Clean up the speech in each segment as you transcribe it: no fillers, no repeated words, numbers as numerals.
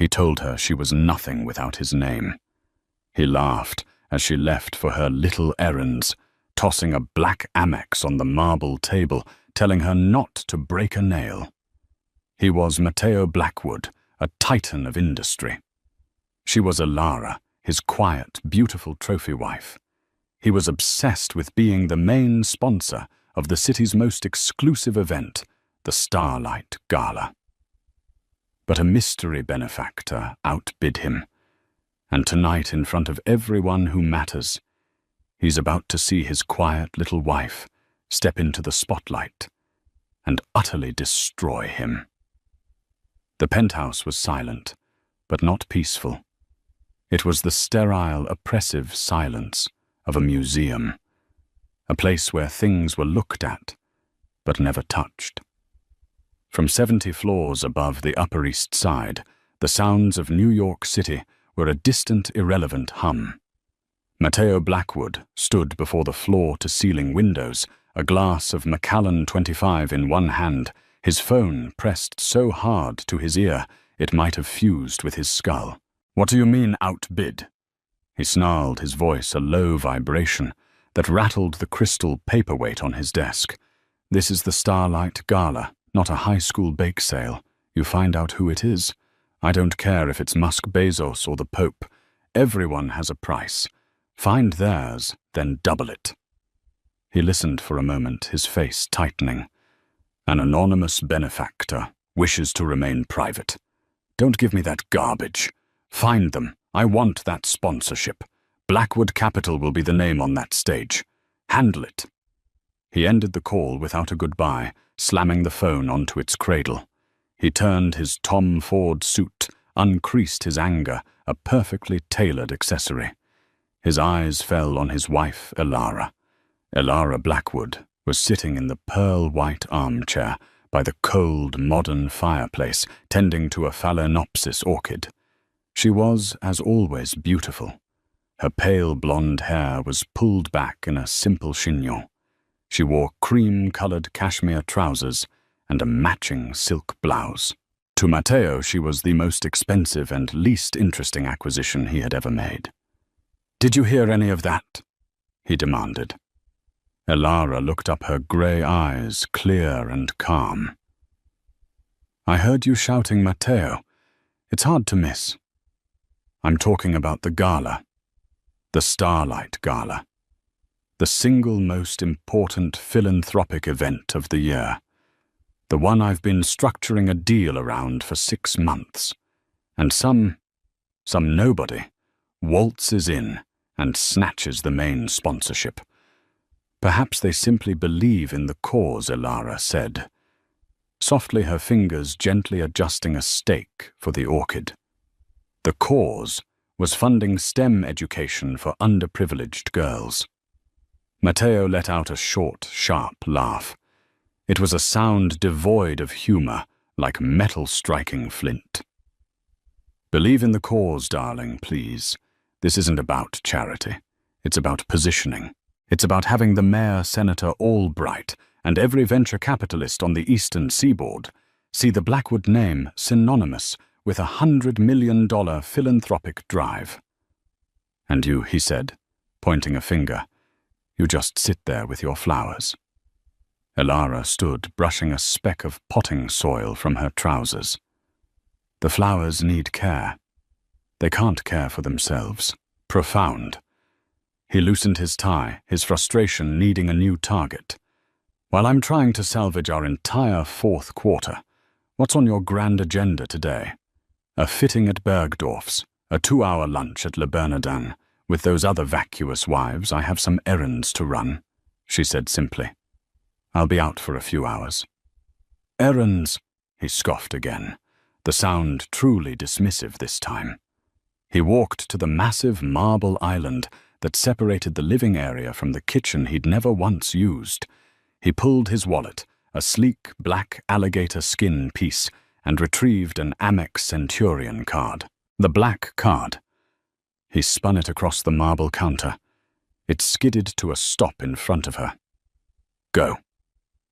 He told her she was nothing without his name. He laughed as she left for her little errands, tossing a black Amex on the marble table, telling her not to break a nail. He was Matteo Blackwood, a titan of industry. She was Elara, his quiet, beautiful trophy wife. He was obsessed with being the main sponsor of the city's most exclusive event, the Starlight Gala. But a mystery benefactor outbid him, and tonight, in front of everyone who matters, he's about to see his quiet little wife step into the spotlight and utterly destroy him. The penthouse was silent, but not peaceful. It was the sterile, oppressive silence of a museum, a place where things were looked at, but never touched. From 70 floors above the Upper East Side, the sounds of New York City were a distant, irrelevant hum. Matteo Blackwood stood before the floor-to-ceiling windows, a glass of Macallan 25 in one hand, his phone pressed so hard to his ear it might have fused with his skull. "What do you mean, outbid?" He snarled, his voice a low vibration that rattled the crystal paperweight on his desk. "This is the Starlight Gala, not a high school bake sale. You find out who it is. I don't care if it's Musk Bezos or the Pope. Everyone has a price. Find theirs, then double it." He listened for a moment, his face tightening. "An anonymous benefactor wishes to remain private. Don't give me that garbage. Find them. I want that sponsorship. Blackwood Capital will be the name on that stage. Handle it." He ended the call without a goodbye, slamming the phone onto its cradle. He turned his Tom Ford suit, uncreased his anger, a perfectly tailored accessory. His eyes fell on his wife, Elara. Elara Blackwood was sitting in the pearl-white armchair by the cold, modern fireplace, tending to a phalaenopsis orchid. She was, as always, beautiful. Her pale blonde hair was pulled back in a simple chignon. She wore cream-colored cashmere trousers and a matching silk blouse. To Matteo, she was the most expensive and least interesting acquisition he had ever made. "Did you hear any of that?" he demanded. Elara looked up, her grey eyes clear and calm. "I heard you shouting Matteo. It's hard to miss. I'm talking about the gala, the Starlight Gala, the single most important philanthropic event of the year, the one I've been structuring a deal around for 6 months, and some nobody waltzes in and snatches the main sponsorship. Perhaps they simply believe in the cause," Elara said, softly, her fingers gently adjusting a stake for the orchid. The cause was funding STEM education for underprivileged girls. Matteo let out a short, sharp laugh. It was a sound devoid of humor, like metal striking flint. "Believe in the cause, darling, please. This isn't about charity. It's about positioning. It's about having the Mayor Senator Albright and every venture capitalist on the Eastern Seaboard see the Blackwood name synonymous with $100 million philanthropic drive. And you," he said, pointing a finger, "you just sit there with your flowers." Elara stood, brushing a speck of potting soil from her trousers. "The flowers need care. They can't care for themselves." Profound. He loosened his tie, his frustration needing a new target. "While I'm trying to salvage our entire fourth quarter, what's on your grand agenda today? A fitting at Bergdorf's, a 2-hour lunch at Le Bernardin. With those other vacuous wives, I have some errands to run," she said simply. "I'll be out for a few hours." "Errands," he scoffed again, the sound truly dismissive this time. He walked to the massive marble island that separated the living area from the kitchen he'd never once used. He pulled his wallet, a sleek black alligator skin piece, and retrieved an Amex Centurion card. The black card. He spun it across the marble counter. It skidded to a stop in front of her. "Go.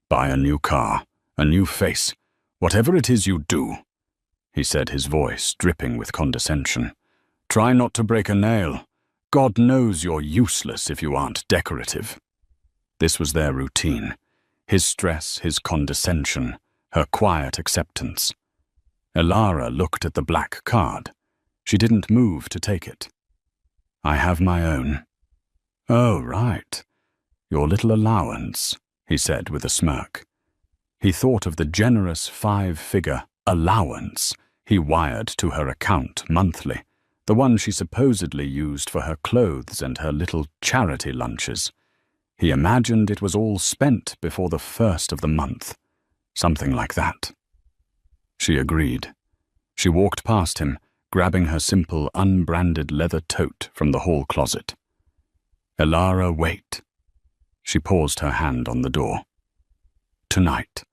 Buy a new car, a new face, whatever it is you do." he said, his voice dripping with condescension. "Try not to break a nail. God knows you're useless if you aren't decorative." This was their routine. His stress, his condescension, her quiet acceptance. Elara looked at the black card. She didn't move to take it. "I have my own." "Oh, right. Your little allowance," he said with a smirk. He thought of the generous 5-figure allowance he wired to her account monthly, the one she supposedly used for her clothes and her little charity lunches. He imagined it was all spent before the first of the month. Something like that. She agreed. She walked past him, grabbing her simple, unbranded leather tote from the hall closet. "Elara, wait." She paused, her hand on the door. "Tonight,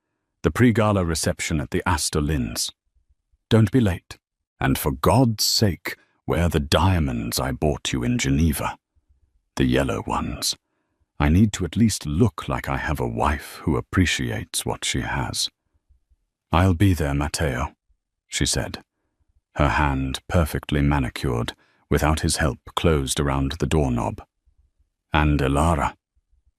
the pre-gala reception at the Astor Linns. Don't be late. And for God's sake, wear the diamonds I bought you in Geneva. The yellow ones. I need to at least look like I have a wife who appreciates what she has." "I'll be there, Matteo," she said. Her hand, perfectly manicured, without his help, closed around the doorknob. "And Elara,"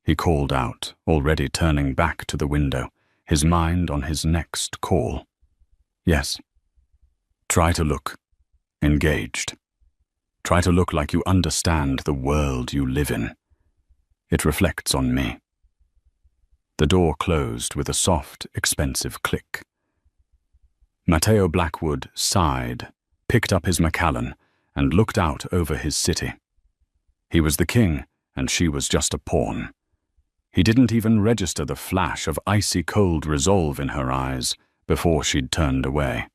he called out, already turning back to the window, his mind on his next call. "Yes. Try to look engaged. Try to look like you understand the world you live in. It reflects on me." The door closed with a soft, expensive click. Matteo Blackwood sighed, picked up his Macallan, and looked out over his city. He was the king, and she was just a pawn. He didn't even register the flash of icy cold resolve in her eyes before she'd turned away.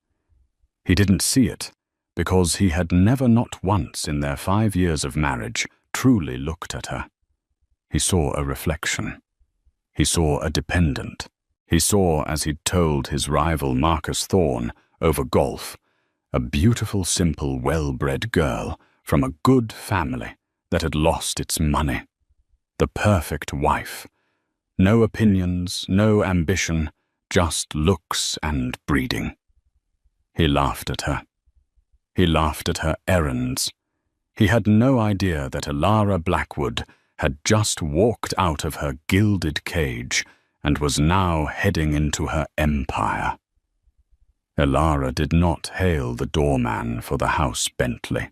He didn't see it, because he had never, not once in their 5 years of marriage, truly looked at her. He saw a reflection. He saw a dependent. He saw, as he'd told his rival Marcus Thorne over golf, a beautiful, simple, well-bred girl from a good family that had lost its money. The perfect wife. No opinions, no ambition, just looks and breeding. He laughed at her. He laughed at her errands. He had no idea that Elara Blackwood had just walked out of her gilded cage and was now heading into her empire. Elara did not hail the doorman for the house Bentley.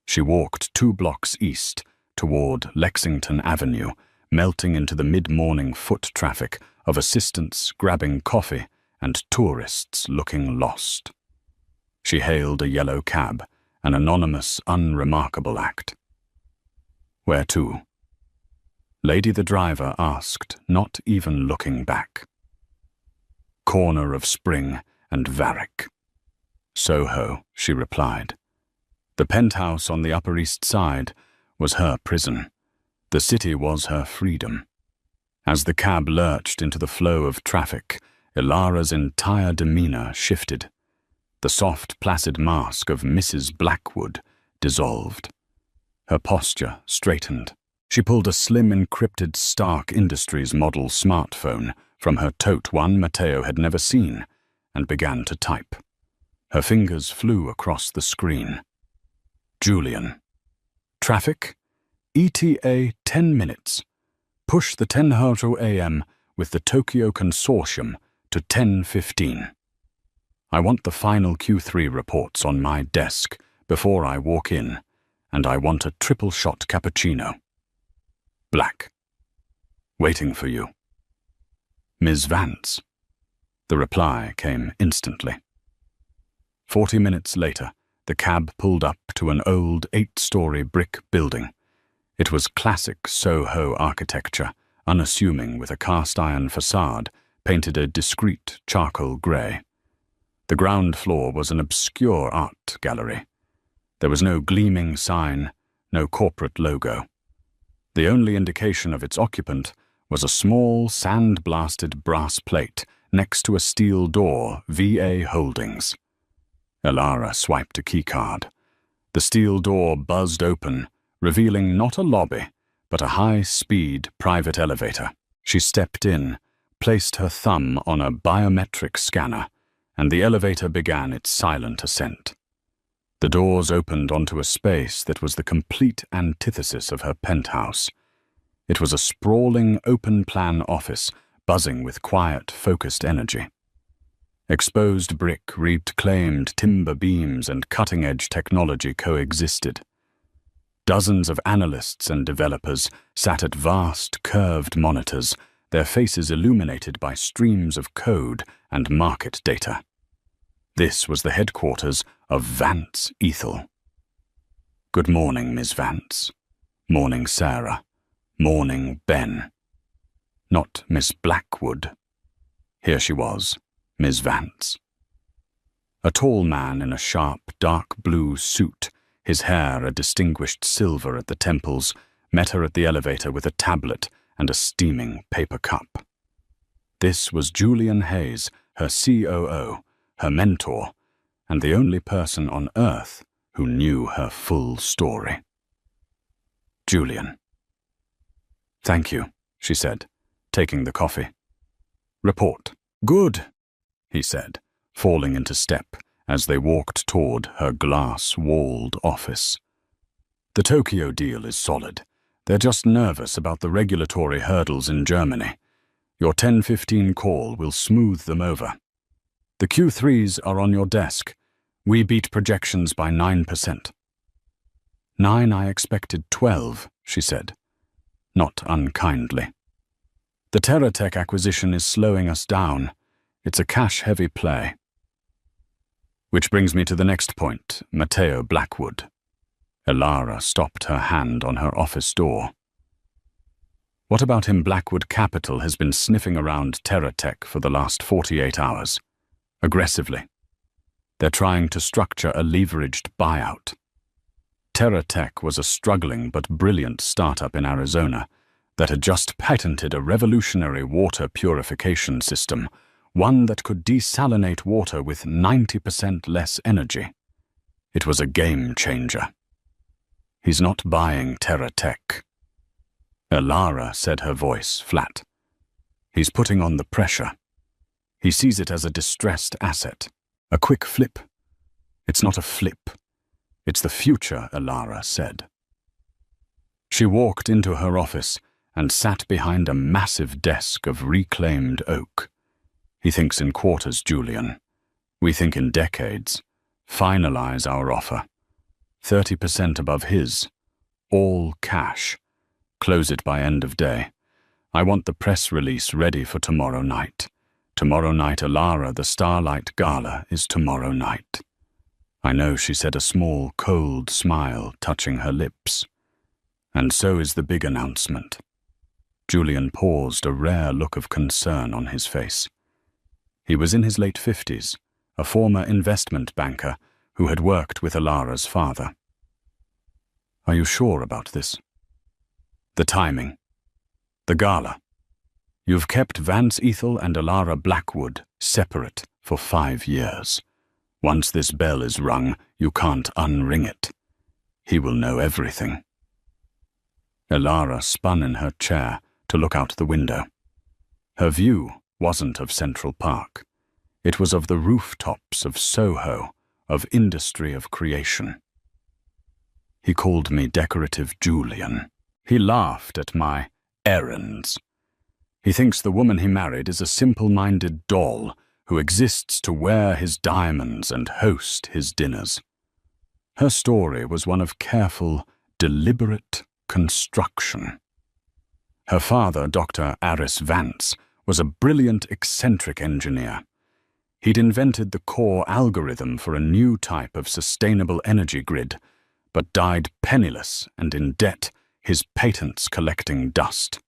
She walked 2 blocks east toward Lexington Avenue, melting into the mid-morning foot traffic of assistants grabbing coffee and tourists looking lost. She hailed a yellow cab, an anonymous, unremarkable act. "Where to?" Lady the driver asked, not even looking back. "Corner of Spring and Varick." "Soho," she replied. The penthouse on the Upper East Side was her prison. The city was her freedom. As the cab lurched into the flow of traffic, Elara's entire demeanor shifted. The soft, placid mask of Mrs. Blackwood dissolved. Her posture straightened. She pulled a slim, encrypted Stark Industries model smartphone from her tote, one Matteo had never seen, and began to type. Her fingers flew across the screen. "Julian. Traffic? ETA 10 minutes. Push the Tenharjo AM with the Tokyo Consortium to 10:15. I want the final Q3 reports on my desk before I walk in, and I want a triple shot cappuccino. Black. Waiting for you. Ms. Vance." The reply came instantly. 40 minutes later, the cab pulled up to an old 8-story brick building. It was classic Soho architecture, unassuming with a cast-iron facade painted a discreet charcoal grey. The ground floor was an obscure art gallery. There was no gleaming sign, no corporate logo. The only indication of its occupant was a small, sand-blasted brass plate next to a steel door, VA Holdings. Elara swiped a keycard. The steel door buzzed open, revealing not a lobby, but a high-speed private elevator. She stepped in, placed her thumb on a biometric scanner, and the elevator began its silent ascent. The doors opened onto a space that was the complete antithesis of her penthouse. It was a sprawling, open-plan office, buzzing with quiet, focused energy. Exposed brick, reclaimed timber beams, and cutting-edge technology coexisted. Dozens of analysts and developers sat at vast, curved monitors, their faces illuminated by streams of code and market data. This was the headquarters of Vance Ethel. Good morning, Miss Vance. Morning, Sarah. Morning, Ben. Not Miss Blackwood. Here she was, Miss Vance. A tall man in a sharp, dark blue suit, his hair a distinguished silver at the temples, met her at the elevator with a tablet and a steaming paper cup. This was Julian Hayes, her COO, her mentor, and the only person on Earth who knew her full story. Julian. Thank you, she said, taking the coffee. Report. Good, he said, falling into step as they walked toward her glass-walled office. The Tokyo deal is solid. They're just nervous about the regulatory hurdles in Germany. Your 10:15 call will smooth them over. The Q3s are on your desk. We beat projections by 9%. 9, I expected 12, she said, not unkindly. The TerraTech acquisition is slowing us down. It's a cash-heavy play. Which brings me to the next point, Matteo Blackwood. Elara stopped her hand on her office door. What about him? Blackwood Capital has been sniffing around TerraTech for the last 48 hours. Aggressively. They're trying to structure a leveraged buyout. TerraTech was a struggling but brilliant startup in Arizona that had just patented a revolutionary water purification system, one that could desalinate water with 90% less energy. It was a game changer. He's not buying TerraTech. Elara said, her voice flat. He's putting on the pressure. He sees it as a distressed asset. A quick flip. It's not a flip. It's the future, Elara said. She walked into her office and sat behind a massive desk of reclaimed oak. He thinks in quarters, Julian. We think in decades. Finalize our offer. 30% above his. All cash. Close it by end of day. I want the press release ready for tomorrow night. Tomorrow night, Elara, the Starlight Gala is tomorrow night. I know, she said, a small, cold smile touching her lips. And so is the big announcement. Julian paused, a rare look of concern on his face. He was in his late 50s, a former investment banker who had worked with Elara's father. Are you sure about this? The timing. The gala. You've kept Vance Ethel and Elara Blackwood separate for 5 years. Once this bell is rung, you can't unring it. He will know everything. Elara spun in her chair to look out the window. Her view wasn't of Central Park. It was of the rooftops of Soho, of industry of creation. He called me decorative Julian. He laughed at my errands. He thinks the woman he married is a simple-minded doll who exists to wear his diamonds and host his dinners. Her story was one of careful, deliberate construction. Her father, Dr. Aris Vance, was a brilliant, eccentric engineer. He'd invented the core algorithm for a new type of sustainable energy grid, but died penniless and in debt, his patents collecting dust.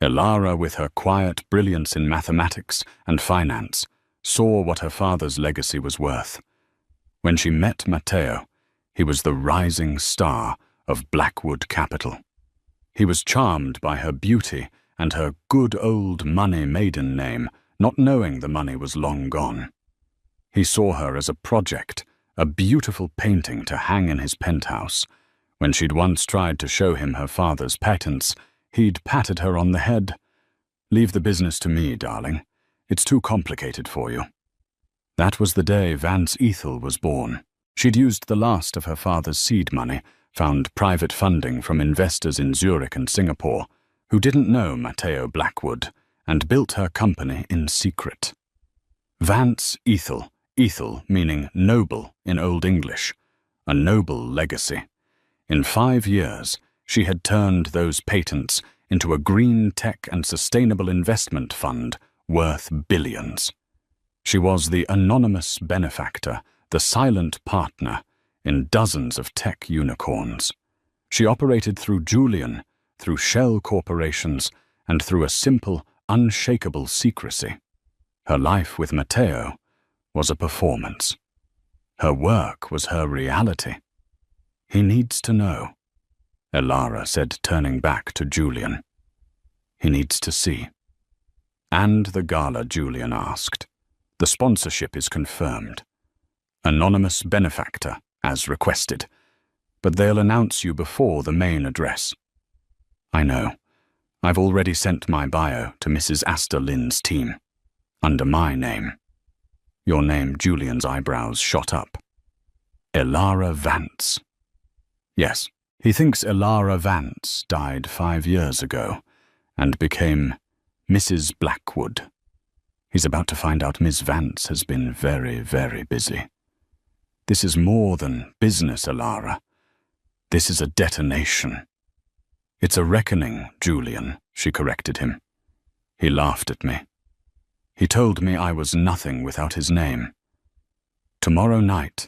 Elara, with her quiet brilliance in mathematics and finance, saw what her father's legacy was worth. When she met Matteo, he was the rising star of Blackwood Capital. He was charmed by her beauty and her good old money maiden name, not knowing the money was long gone. He saw her as a project, a beautiful painting to hang in his penthouse. When she'd once tried to show him her father's patents, he'd patted her on the head. Leave the business to me, darling. It's too complicated for you. That was the day Vance Ethel was born. She'd used the last of her father's seed money, found private funding from investors in Zurich and Singapore, who didn't know Matteo Blackwood, and built her company in secret. Vance Ethel, Ethel meaning noble in Old English, a noble legacy. In 5 years, she had turned those patents into a green tech and sustainable investment fund worth billions. She was the anonymous benefactor, the silent partner, in dozens of tech unicorns. She operated through Julian, through shell corporations, and through a simple, unshakable secrecy. Her life with Matteo was a performance. Her work was her reality. He needs to know, Elara said, turning back to Julian. He needs to see. And the gala, Julian asked. The sponsorship is confirmed. Anonymous benefactor, as requested. But they'll announce you before the main address. I know. I've already sent my bio to Mrs. Astor Lynn's team. Under my name. Your name, Julian's eyebrows shot up. Elara Vance. Yes, he thinks Elara Vance died 5 years ago and became Mrs. Blackwood. He's about to find out Miss Vance has been very, very busy. This is more than business, Elara. This is a detonation. It's a reckoning, Julian, she corrected him. He laughed at me. He told me I was nothing without his name. Tomorrow night,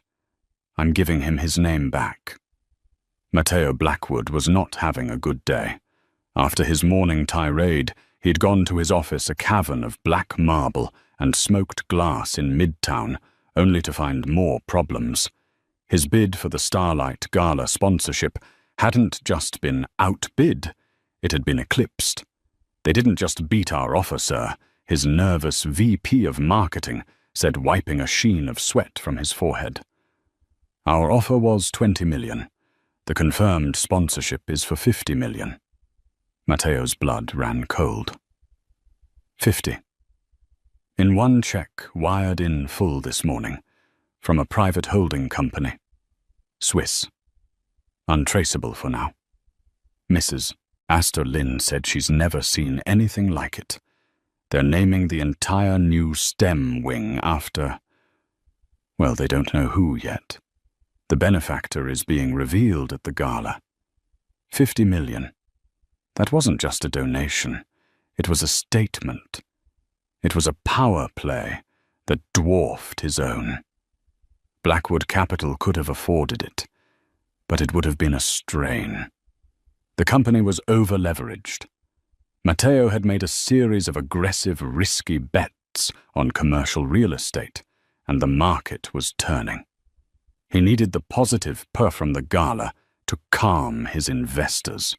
I'm giving him his name back. Matteo Blackwood was not having a good day. After his morning tirade, he'd gone to his office, a cavern of black marble and smoked glass in Midtown, only to find more problems. His bid for the Starlight Gala sponsorship hadn't just been outbid, it had been eclipsed. They didn't just beat our offer, sir, his nervous VP of marketing said, wiping a sheen of sweat from his forehead. Our offer was 20 million. The confirmed sponsorship is for 50 million. Matteo's blood ran cold. 50. In one check wired in full this morning, from a private holding company. Swiss. Untraceable for now. Mrs. Astor Lynn said she's never seen anything like it. They're naming the entire new STEM wing after, well, they don't know who yet. The benefactor is being revealed at the gala. 50 million. That wasn't just a donation. It was a statement. It was a power play that dwarfed his own. Blackwood Capital could have afforded it, but it would have been a strain. The company was over-leveraged. Matteo had made a series of aggressive, risky bets on commercial real estate, and the market was turning. He needed the positive purr from the gala to calm his investors.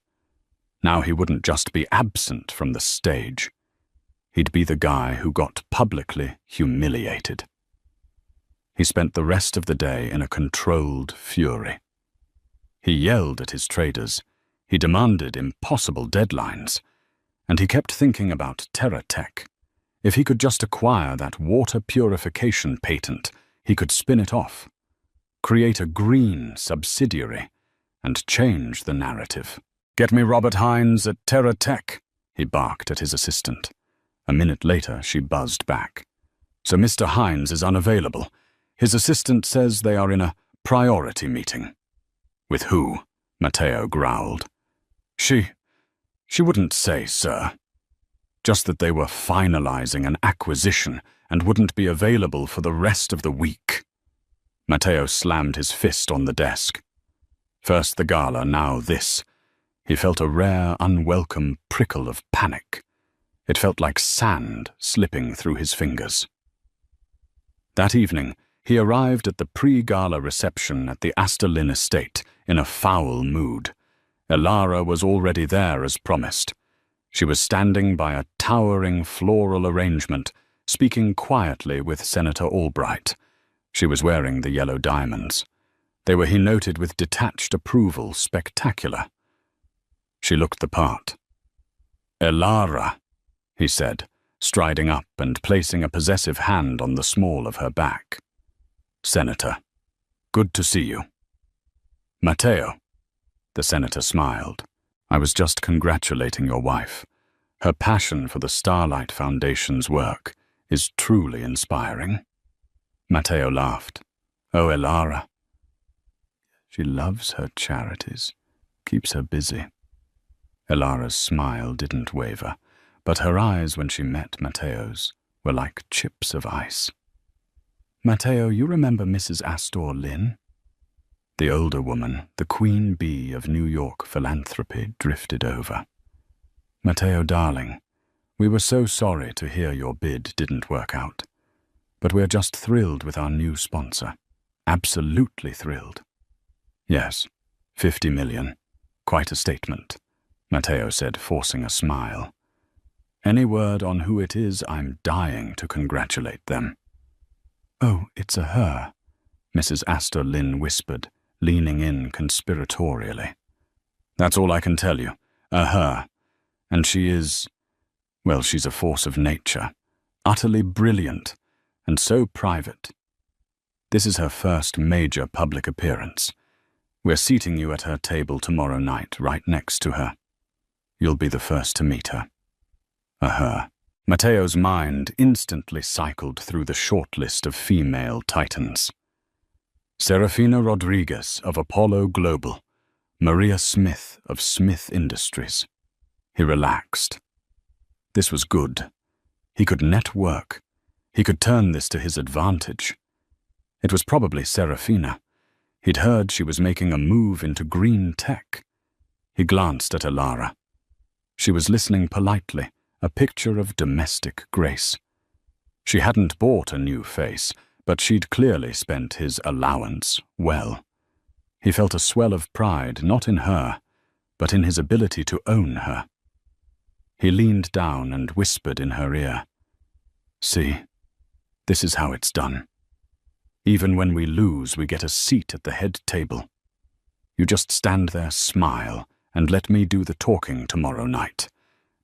Now he wouldn't just be absent from the stage. He'd be the guy who got publicly humiliated. He spent the rest of the day in a controlled fury. He yelled at his traders. He demanded impossible deadlines. And he kept thinking about TerraTech. If he could just acquire that water purification patent, he could spin it off, create a green subsidiary, and change the narrative. "Get me Robert Hines at TerraTech," he barked at his assistant. A minute later, she buzzed back. "So Mr. Hines is unavailable. His assistant says they are in a priority meeting." "With who?" Matteo growled. She wouldn't say, sir. Just that they were finalizing an acquisition and wouldn't be available for the rest of the week. Matteo slammed his fist on the desk. First the gala, now this. He felt a rare, unwelcome prickle of panic. It felt like sand slipping through his fingers. That evening, he arrived at the pre-gala reception at the Astor Lynn estate in a foul mood. Elara was already there as promised. She was standing by a towering floral arrangement, speaking quietly with Senator Albright. She was wearing the yellow diamonds. They were, he noted with detached approval, spectacular. She looked the part. "Elara," he said, striding up and placing a possessive hand on the small of her back. "Senator, good to see you." "Matteo." The senator smiled. "I was just congratulating your wife. Her passion for the Starlight Foundation's work is truly inspiring." Matteo laughed. "Oh, Elara. She loves her charities, keeps her busy." Elara's smile didn't waver, but her eyes when she met Matteo's were like chips of ice. "Matteo, you remember Mrs. Astor Lynn?" The older woman, the queen bee of New York philanthropy, drifted over. "Matteo, darling, we were so sorry to hear your bid didn't work out. But we're just thrilled with our new sponsor. Absolutely thrilled." "Yes, 50 million. Quite a statement," Matteo said, forcing a smile. "Any word on who it is? I'm dying to congratulate them." "Oh, it's a her," Mrs. Astor Lynn whispered, leaning in conspiratorially. "That's all I can tell you. A her. And she is, well, she's a force of nature. Utterly brilliant, and so private. This is her first major public appearance. We're seating you at her table tomorrow night, right next to her. You'll be the first to meet her." A her. Matteo's mind instantly cycled through the short list of female titans. Serafina Rodriguez of Apollo Global, Maria Smith of Smith Industries. He relaxed. This was good. He could network. He could turn this to his advantage. It was probably Serafina. He'd heard she was making a move into green tech. He glanced at Elara. She was listening politely, a picture of domestic grace. She hadn't bought a new face, but she'd clearly spent his allowance well. He felt a swell of pride, not in her, but in his ability to own her. He leaned down and whispered in her ear, "See, this is how it's done. Even when we lose, we get a seat at the head table. You just stand there, smile, and let me do the talking tomorrow night.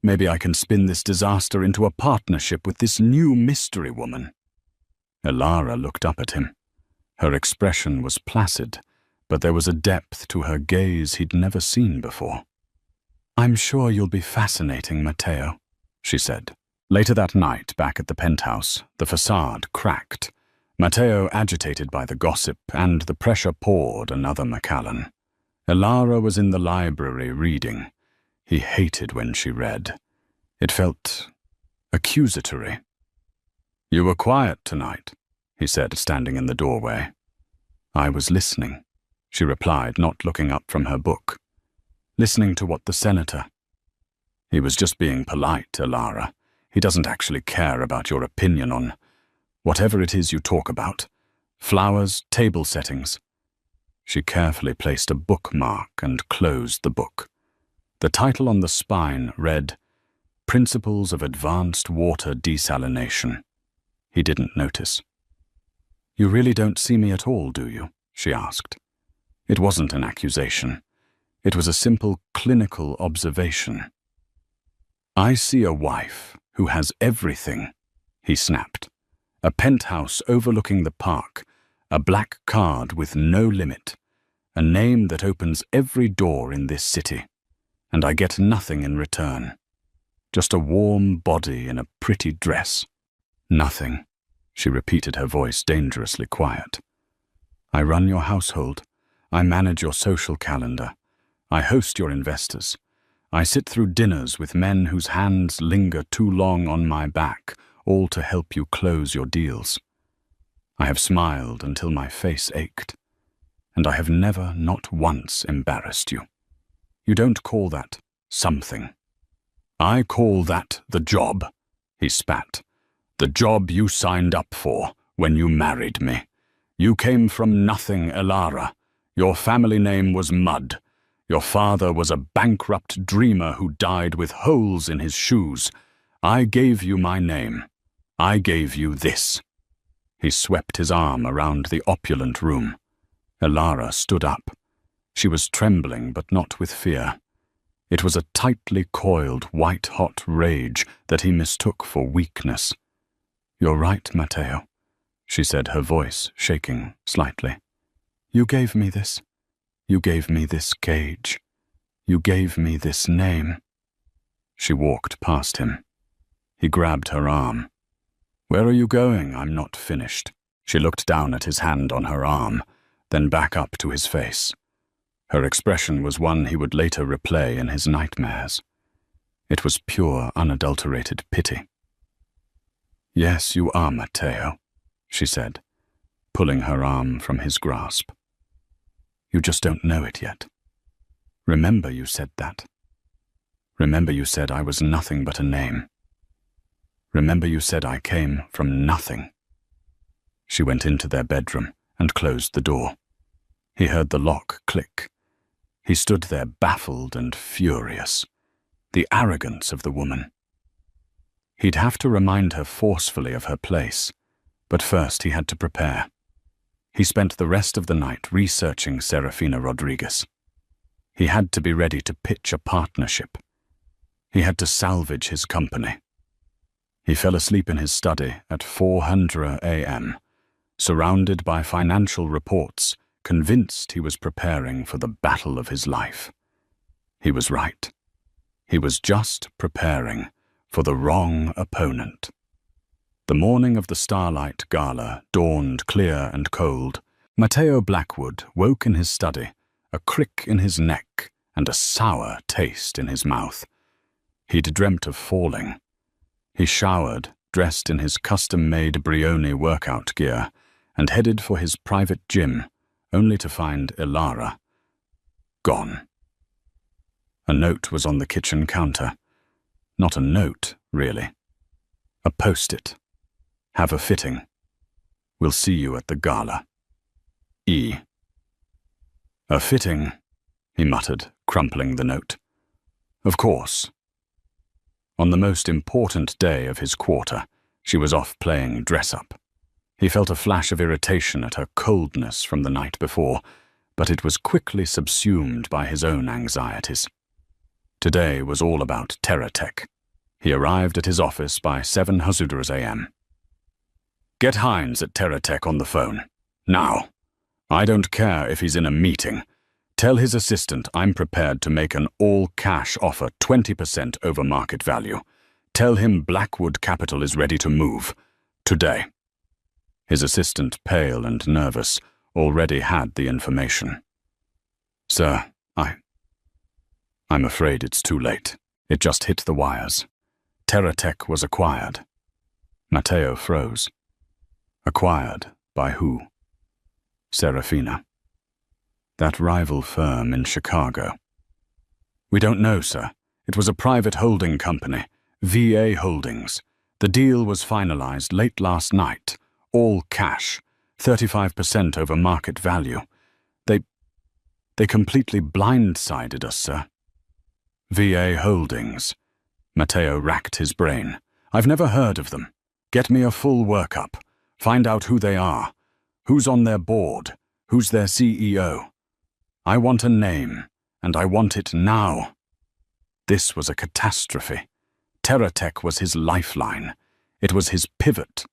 Maybe I can spin this disaster into a partnership with this new mystery woman." Elara looked up at him. Her expression was placid, but there was a depth to her gaze he'd never seen before. "I'm sure you'll be fascinating, Matteo," she said. Later that night, back at the penthouse, the facade cracked. Matteo agitated by the gossip, and the pressure poured another Macallan. Elara was in the library reading. He hated when she read. It felt accusatory. "You were quiet tonight," he said, standing in the doorway. "I was listening," she replied, not looking up from her book. "Listening to what the senator—" "He was just being polite, Elara. He doesn't actually care about your opinion on whatever it is you talk about. Flowers, table settings." She carefully placed a bookmark and closed the book. The title on the spine read, "Principles of Advanced Water Desalination." He didn't notice. "You really don't see me at all, do you?" she asked. It wasn't an accusation. It was a simple clinical observation. "I see a wife who has everything," he snapped. "A penthouse overlooking the park, a black card with no limit, a name that opens every door in this city, and I get nothing in return. Just a warm body in a pretty dress." "Nothing," she repeated, her voice dangerously quiet. "I run your household. I manage your social calendar. I host your investors. I sit through dinners with men whose hands linger too long on my back, all to help you close your deals. I have smiled until my face ached, and I have never, not once, embarrassed you. You don't call that something. I call that the job," he spat. "The job you signed up for when you married me. You came from nothing, Elara. Your family name was Mud. Your father was a bankrupt dreamer who died with holes in his shoes. I gave you my name. I gave you this." He swept his arm around the opulent room. Elara stood up. She was trembling, but not with fear. It was a tightly coiled, white-hot rage that he mistook for weakness. "You're right, Matteo," she said, her voice shaking slightly. "You gave me this. You gave me this cage. You gave me this name." She walked past him. He grabbed her arm. "Where are you going? I'm not finished." She looked down at his hand on her arm, then back up to his face. Her expression was one he would later replay in his nightmares. It was pure, unadulterated pity. "Yes, you are, Matteo," she said, pulling her arm from his grasp. "You just don't know it yet. Remember you said that. Remember you said I was nothing but a name. Remember you said I came from nothing." She went into their bedroom and closed the door. He heard the lock click. He stood there baffled and furious. The arrogance of the woman. He'd have to remind her forcefully of her place, but first he had to prepare. He spent the rest of the night researching Serafina Rodriguez. He had to be ready to pitch a partnership. He had to salvage his company. He fell asleep in his study at 4:00 a.m., surrounded by financial reports, convinced he was preparing for the battle of his life. He was right. He was just preparing for the wrong opponent. The morning of the Starlight Gala dawned clear and cold. Matteo Blackwood woke in his study, a crick in his neck and a sour taste in his mouth. He'd dreamt of falling. He showered, dressed in his custom-made Brioni workout gear, and headed for his private gym, only to find Elara gone. A note was on the kitchen counter. Not a note, really. A post-it. "Have a fitting. We'll see you at the gala. E." "A fitting," he muttered, crumpling the note. "Of course." On the most important day of his quarter, she was off playing dress-up. He felt a flash of irritation at her coldness from the night before, but it was quickly subsumed by his own anxieties. Today was all about TerraTech. He arrived at his office by 7:00 a.m. "Get Hines at TerraTech on the phone. Now. I don't care if he's in a meeting. Tell his assistant I'm prepared to make an all-cash offer 20% over market value. Tell him Blackwood Capital is ready to move. Today." His assistant, pale and nervous, already had the information. "Sir, I'm afraid it's too late. It just hit the wires. TerraTech was acquired." Matteo froze. Acquired by who? Serafina. That rival firm in Chicago. "We don't know, sir. It was a private holding company, VA Holdings. The deal was finalized late last night. All cash, 35% over market value. They completely blindsided us, sir." VA Holdings. Matteo racked his brain. "I've never heard of them. Get me a full workup. Find out who they are. Who's on their board? Who's their CEO? I want a name, and I want it now." This was a catastrophe. TerraTech was his lifeline. It was his pivot.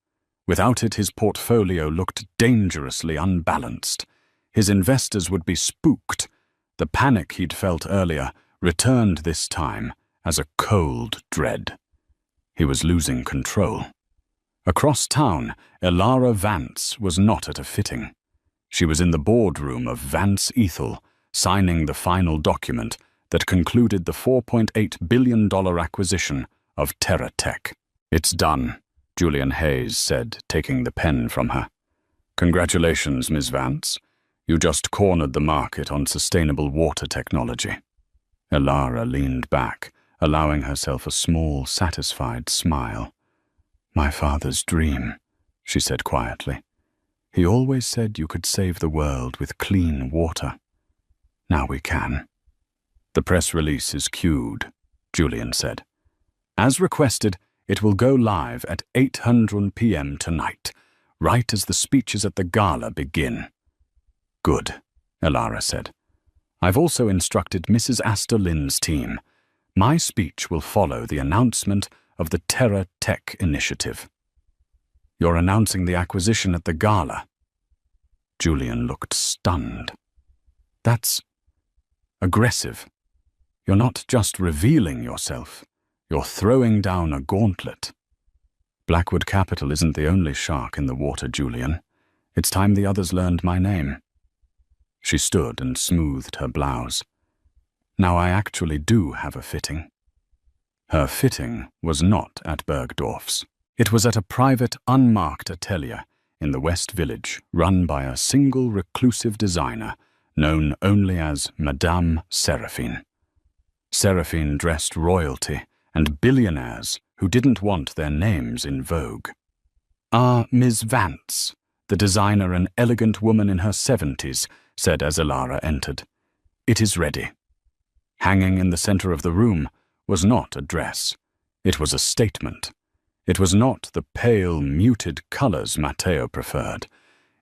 Without it, his portfolio looked dangerously unbalanced. His investors would be spooked. The panic he'd felt earlier returned this time as a cold dread. He was losing control. Across town, Elara Vance was not at a fitting. She was in the boardroom of Vance Ethel, signing the final document that concluded the $4.8 billion acquisition of TerraTech. "It's done," Julian Hayes said, taking the pen from her. "Congratulations, Ms. Vance. You just cornered the market on sustainable water technology." Elara leaned back, allowing herself a small, satisfied smile. "My father's dream," she said quietly. "He always said you could save the world with clean water. Now we can." "The press release is queued," Julian said. "As requested, it will go live at 8:00 p.m. tonight, right as the speeches at the gala begin." "Good," Elara said. I've also instructed Mrs. Astor Lynn's team. My speech will follow the announcement of the Terra Tech Initiative. You're announcing the acquisition at the Gala. Julian looked stunned. That's aggressive. You're not just revealing yourself, you're throwing down a gauntlet. Blackwood Capital isn't the only shark in the water, Julian. It's time the others learned my name. She stood and smoothed her blouse. Now I actually do have a fitting. Her fitting was not at Bergdorf's. It was at a private, unmarked atelier in the West Village, run by a single reclusive designer known only as Madame Seraphine. Seraphine dressed royalty and billionaires who didn't want their names in vogue. Miss Vance, the designer, an elegant woman in her 70s, said as Elara entered. It is ready. Hanging in the center of the room was not a dress. It was a statement. It was not the pale, muted colors Matteo preferred.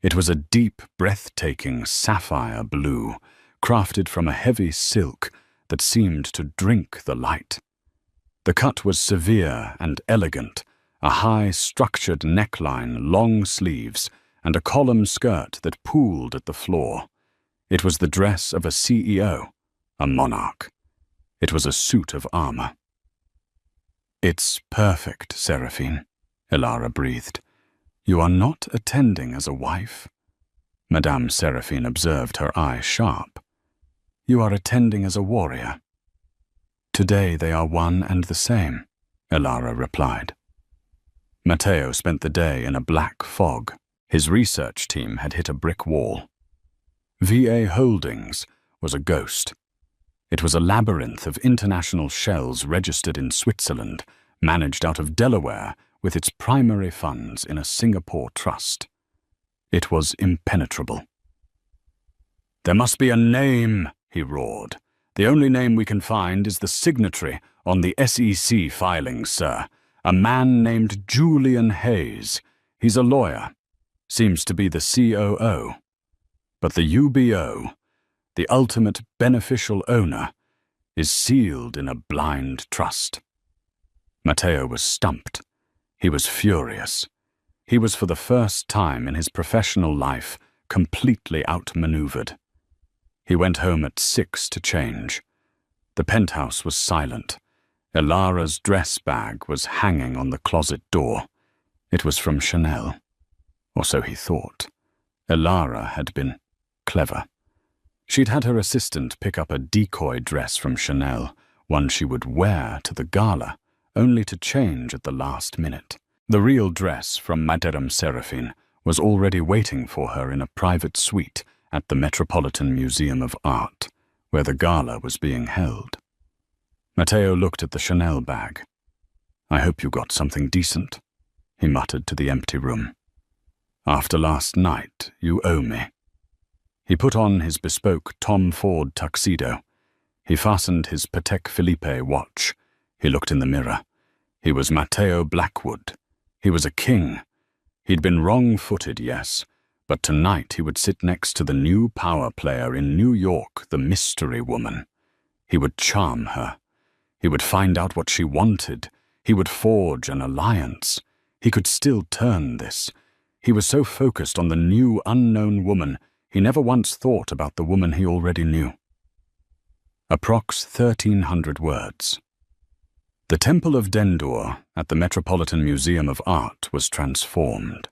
It was a deep, breathtaking sapphire blue, crafted from a heavy silk that seemed to drink the light. The cut was severe and elegant, a high, structured neckline, long sleeves, and a column skirt that pooled at the floor. It was the dress of a CEO, a monarch. It was a suit of armor. It's perfect, Seraphine, Elara breathed. You are not attending as a wife. Madame Seraphine observed, her eye sharp. You are attending as a warrior. Today they are one and the same, Elara replied. Matteo spent the day in a black fog. His research team had hit a brick wall. VA Holdings was a ghost. It was a labyrinth of international shells registered in Switzerland, managed out of Delaware with its primary funds in a Singapore trust. It was impenetrable. There must be a name, he roared. The only name we can find is the signatory on the SEC filings, sir. A man named Julian Hayes. He's a lawyer. Seems to be the COO. But the UBO, the ultimate beneficial owner, is sealed in a blind trust. Matteo was stumped. He was furious. He was for the first time in his professional life completely outmaneuvered. He went home at 6 to change. The penthouse was silent. Elara's dress bag was hanging on the closet door. It was from Chanel. Or so he thought. Elara had been clever. She'd had her assistant pick up a decoy dress from Chanel, one she would wear to the gala, only to change at the last minute. The real dress from Madame Seraphine was already waiting for her in a private suite at the Metropolitan Museum of Art, where the gala was being held. Matteo looked at the Chanel bag. I hope you got something decent, he muttered to the empty room. After last night, you owe me. He put on his bespoke Tom Ford tuxedo. He fastened his Patek Philippe watch. He looked in the mirror. He was Matteo Blackwood. He was a king. He'd been wrong-footed, yes, but tonight he would sit next to the new power player in New York, the mystery woman. He would charm her. He would find out what she wanted. He would forge an alliance. He could still turn this. He was so focused on the new unknown woman, he never once thought about the woman he already knew. Approx 1,300 words. The Temple of Dendur at the Metropolitan Museum of Art was transformed.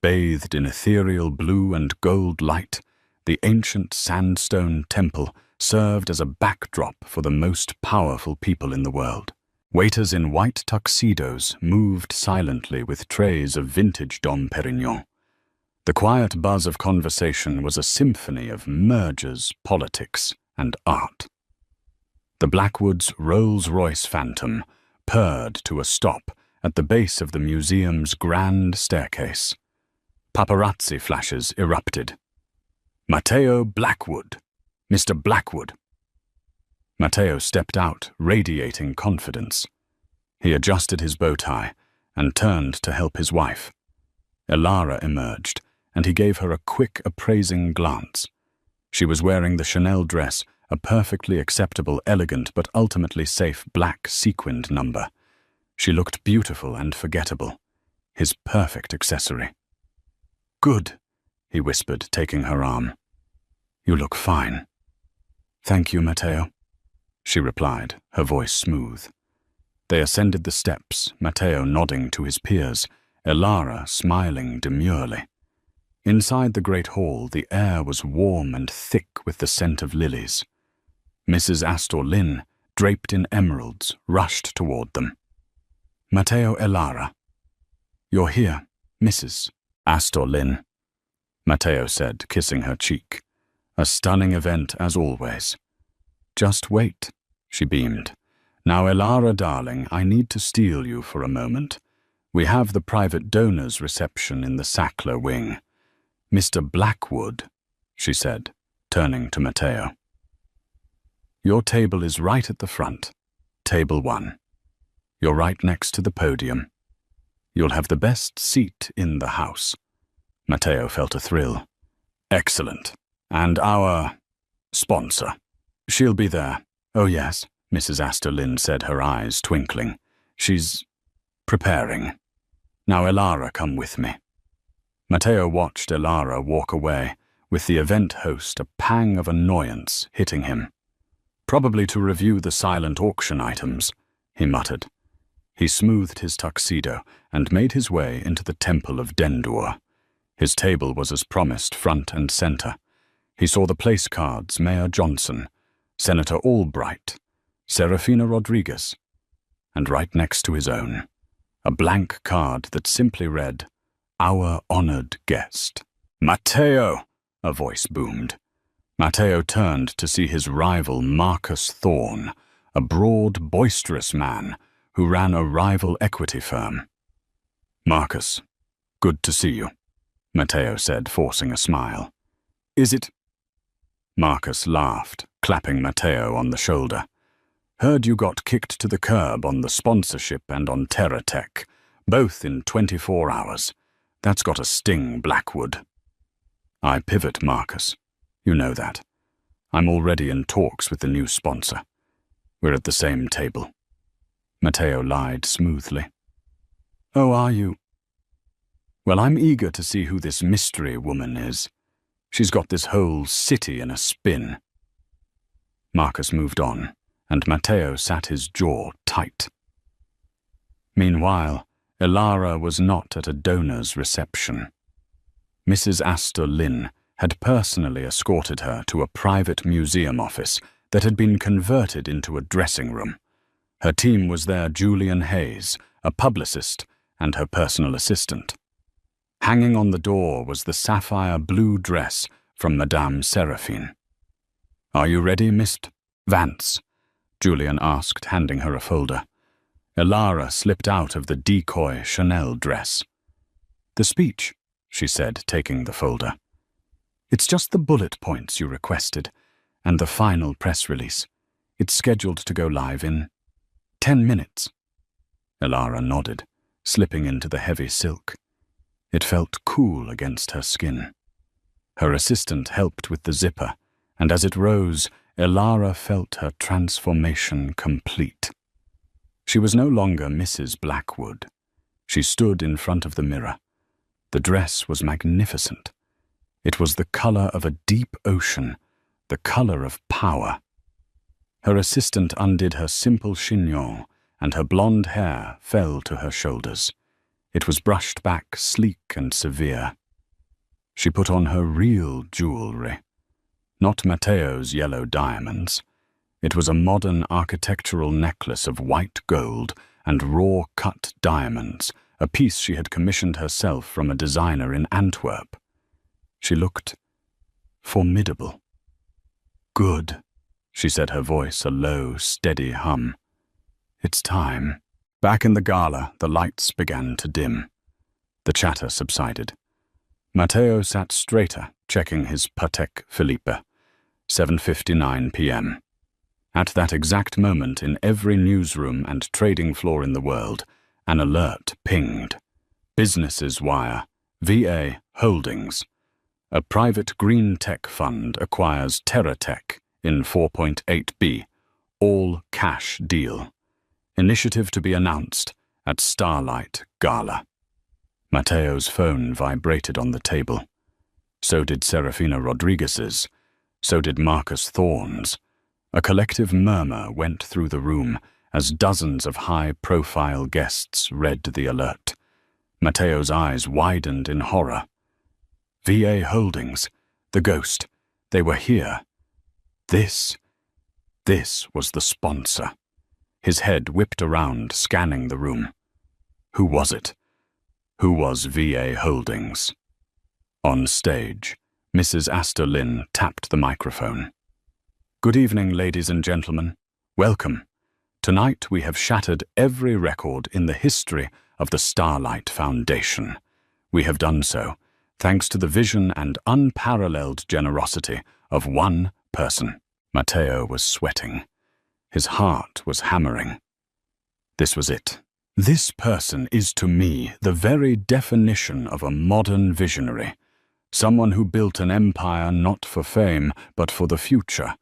Bathed in ethereal blue and gold light, the ancient sandstone temple served as a backdrop for the most powerful people in the world. Waiters in white tuxedos moved silently with trays of vintage Dom Perignon. The quiet buzz of conversation was a symphony of mergers, politics, and art. The Blackwoods' Rolls-Royce Phantom purred to a stop at the base of the museum's grand staircase. Paparazzi flashes erupted. Matteo Blackwood! Mr. Blackwood! Matteo stepped out, radiating confidence. He adjusted his bow tie and turned to help his wife. Elara emerged, and he gave her a quick, appraising glance. She was wearing the Chanel dress, a perfectly acceptable, elegant, but ultimately safe black sequined number. She looked beautiful and forgettable, his perfect accessory. "Good," he whispered, taking her arm. "You look fine." "Thank you, Matteo," she replied, her voice smooth. They ascended the steps, Matteo nodding to his peers, Elara smiling demurely. Inside the great hall, the air was warm and thick with the scent of lilies. Mrs. Astor Lynn, draped in emeralds, rushed toward them. "Matteo, Elara." "You're here, Mrs. Astor Lynn," Matteo said, kissing her cheek. "A stunning event, as always." "Just wait," she beamed. "Now, Elara, darling, I need to steal you for a moment. We have the private donors' reception in the Sackler wing. Mr. Blackwood," she said, turning to Matteo. "Your table is right at the front, table 1. You're right next to the podium. You'll have the best seat in the house." Matteo felt a thrill. "Excellent. And our sponsor. She'll be there." "Oh, yes," Mrs. Astor Lynn said, her eyes twinkling. "She's preparing. Now, Elara, come with me." Matteo watched Elara walk away, with the event host a pang of annoyance hitting him. "Probably to review the silent auction items," he muttered. He smoothed his tuxedo and made his way into the Temple of Dendur. His table was as promised, front and center. He saw the place cards: Mayor Johnson, Senator Albright, Serafina Rodriguez, and right next to his own, a blank card that simply read, "Our honored guest." "Matteo!" a voice boomed. Matteo turned to see his rival Marcus Thorne, a broad, boisterous man who ran a rival equity firm. "Marcus, good to see you," Matteo said, forcing a smile. "Is it—" Marcus laughed, clapping Matteo on the shoulder. "Heard you got kicked to the curb on the sponsorship and on Terra Tech, both in 24 hours. That's got a sting, Blackwood." "I pivot, Marcus. You know that. I'm already in talks with the new sponsor. We're at the same table." Matteo lied smoothly. "Oh, are you? Well, I'm eager to see who this mystery woman is. She's got this whole city in a spin." Marcus moved on, and Matteo sat his jaw tight. Meanwhile, Elara was not at a donor's reception. Mrs. Astor Lynn had personally escorted her to a private museum office that had been converted into a dressing room. Her team was there: Julian Hayes, a publicist, and her personal assistant. Hanging on the door was the sapphire blue dress from Madame Seraphine. "Are you ready, Miss Vance?" Julian asked, handing her a folder. Elara slipped out of the decoy Chanel dress. "The speech," she said, taking the folder. "It's just the bullet points you requested, and the final press release. It's scheduled to go live in 10 minutes. Elara nodded, slipping into the heavy silk. It felt cool against her skin. Her assistant helped with the zipper, and as it rose, Elara felt her transformation complete. She was no longer Mrs. Blackwood. She stood in front of the mirror. The dress was magnificent. It was the color of a deep ocean, the color of power. Her assistant undid her simple chignon, and her blonde hair fell to her shoulders. It was brushed back, sleek and severe. She put on her real jewelry. Not Matteo's yellow diamonds. It was a modern architectural necklace of white gold and raw-cut diamonds, a piece she had commissioned herself from a designer in Antwerp. She looked formidable. "Good," she said, her voice a low, steady hum. "It's time." Back in the Gala, the lights began to dim. The chatter subsided. Matteo sat straighter, checking his Patek Philippe. 7:59 p.m. At that exact moment, in every newsroom and trading floor in the world, an alert pinged. Businesses wire, VA Holdings. A private green tech fund acquires TerraTech in 4.8B, all cash deal. Initiative to be announced at Starlight Gala. Mateo's phone vibrated on the table. So did Serafina Rodriguez's. So did Marcus Thorne's. A collective murmur went through the room as dozens of high-profile guests read the alert. Mateo's eyes widened in horror. VA Holdings, the ghost, they were here. This was the sponsor. His head whipped around, scanning the room. Who was it? Who was VA Holdings? On stage, Mrs. Astor Lynn tapped the microphone. Good evening, ladies and gentlemen. Welcome. Tonight we have shattered every record in the history of the Starlight Foundation. We have done so thanks to the vision and unparalleled generosity of one person. Mateo was sweating. His heart was hammering. This was it. This person is to me the very definition of a modern visionary. Someone who built an empire not for fame, but for the future.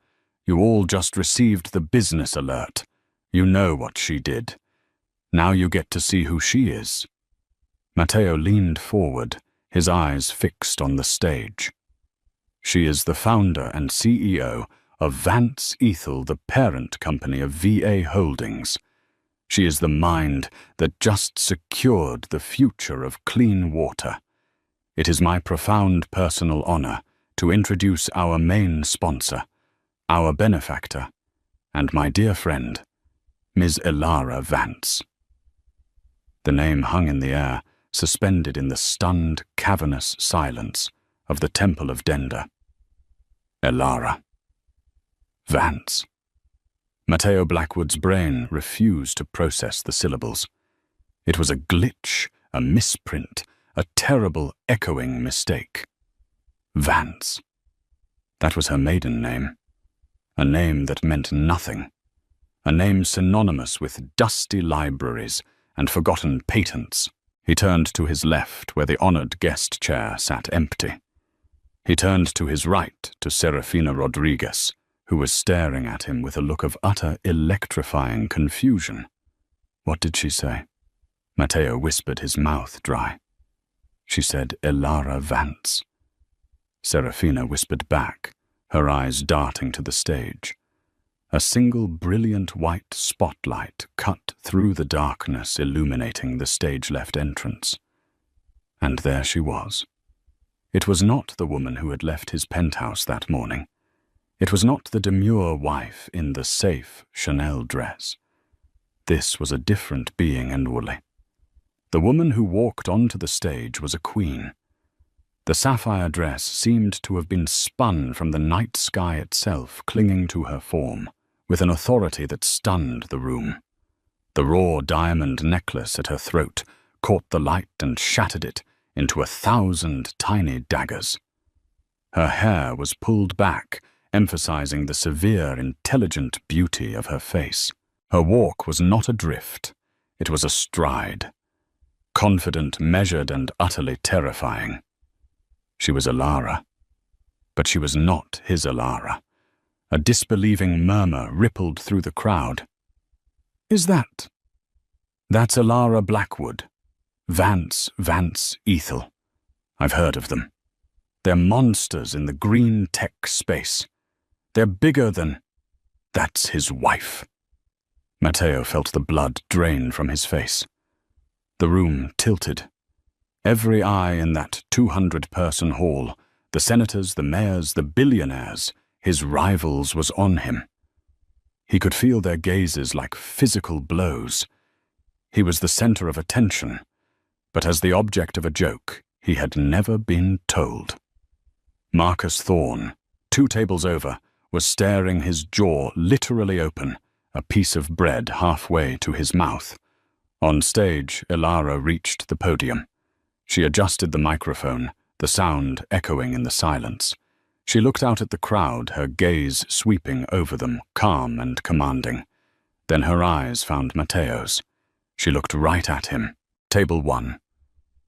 You all just received the business alert. You know what she did. Now you get to see who she is. Mateo leaned forward, his eyes fixed on the stage. She is the founder and CEO of Vance Ethel, the parent company of VA Holdings. She is the mind that just secured the future of clean water. It is my profound personal honor to introduce our main sponsor, our benefactor, and my dear friend, Ms. Elara Vance. The name hung in the air, suspended in the stunned, cavernous silence of the Temple of Denda. Elara. Vance. Mateo Blackwood's brain refused to process the syllables. It was a glitch, a misprint, a terrible echoing mistake. Vance. That was her maiden name. A name that meant nothing. A name synonymous with dusty libraries and forgotten patents. He turned to his left, where the honored guest chair sat empty. He turned to his right, to Serafina Rodriguez, who was staring at him with a look of utter electrifying confusion. What did she say? Mateo whispered, his mouth dry. She said, Elara Vance. Serafina whispered back, her eyes darting to the stage. A single brilliant white spotlight cut through the darkness, illuminating the stage-left entrance. And there she was. It was not the woman who had left his penthouse that morning. It was not the demure wife in the safe Chanel dress. This was a different being inwardly. The woman who walked onto the stage was a queen. The sapphire dress seemed to have been spun from the night sky itself, clinging to her form, with an authority that stunned the room. The raw diamond necklace at her throat caught the light and shattered it into 1,000 tiny daggers. Her hair was pulled back, emphasizing the severe, intelligent beauty of her face. Her walk was not a drift, it was a stride. Confident, measured, and utterly terrifying. She was Elara, but she was not his Elara. A disbelieving murmur rippled through the crowd. Is that? That's Elara Blackwood. Vance Ethel. I've heard of them. They're monsters in the green tech space. They're bigger than... That's his wife. Mateo felt the blood drain from his face. The room tilted. Every eye in that 200-person hall, the senators, the mayors, the billionaires, his rivals, was on him. He could feel their gazes like physical blows. He was the center of attention, but as the object of a joke he had never been told. Marcus Thorne, 2 tables over, was staring, his jaw literally open, a piece of bread halfway to his mouth. On stage, Elara reached the podium. She adjusted the microphone, the sound echoing in the silence. She looked out at the crowd, her gaze sweeping over them, calm and commanding. Then her eyes found Mateo's. She looked right at him. Table 1.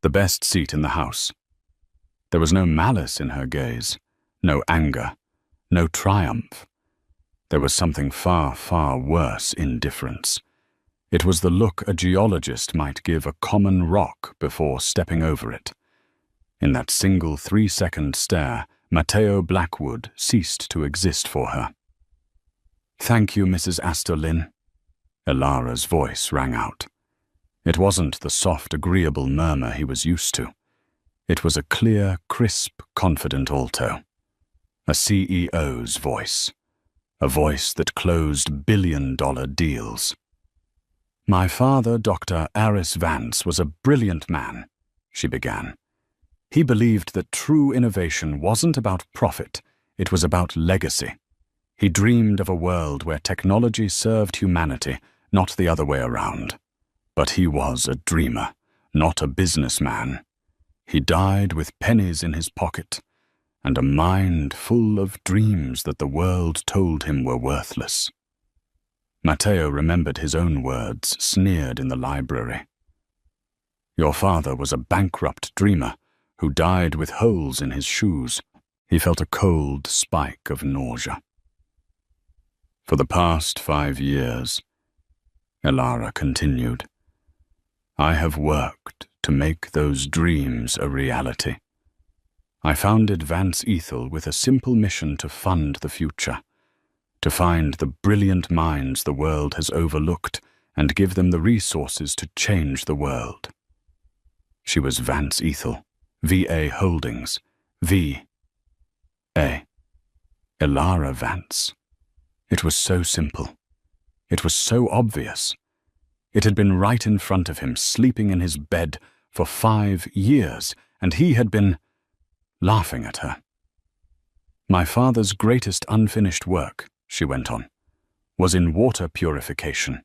The best seat in the house. There was no malice in her gaze, no anger, no triumph. There was something far, far worse: indifference. It was the look a geologist might give a common rock before stepping over it. In that single 3-second stare, Matteo Blackwood ceased to exist for her. "Thank you, Mrs. Astor Lynn," Elara's voice rang out. It wasn't the soft, agreeable murmur he was used to. It was a clear, crisp, confident alto. A CEO's voice. A voice that closed billion-dollar deals. "My father, Dr. Aris Vance, was a brilliant man," she began. "He believed that true innovation wasn't about profit, it was about legacy. He dreamed of a world where technology served humanity, not the other way around. But he was a dreamer, not a businessman. He died with pennies in his pocket, and a mind full of dreams that the world told him were worthless." Matteo remembered his own words, sneered in the library. "Your father was a bankrupt dreamer who died with holes in his shoes." He felt a cold spike of nausea. "For the past 5 years," Elara continued, "I have worked to make those dreams a reality. I founded Vance Ethel with a simple mission to fund the future, to find the brilliant minds the world has overlooked and give them the resources to change the world." She was Vance Ethel, VA Holdings, V.A. Elara Vance. It was so simple. It was so obvious. It had been right in front of him, sleeping in his bed for 5 years, and he had been laughing at her. "My father's greatest unfinished work," she went on, "was in water purification.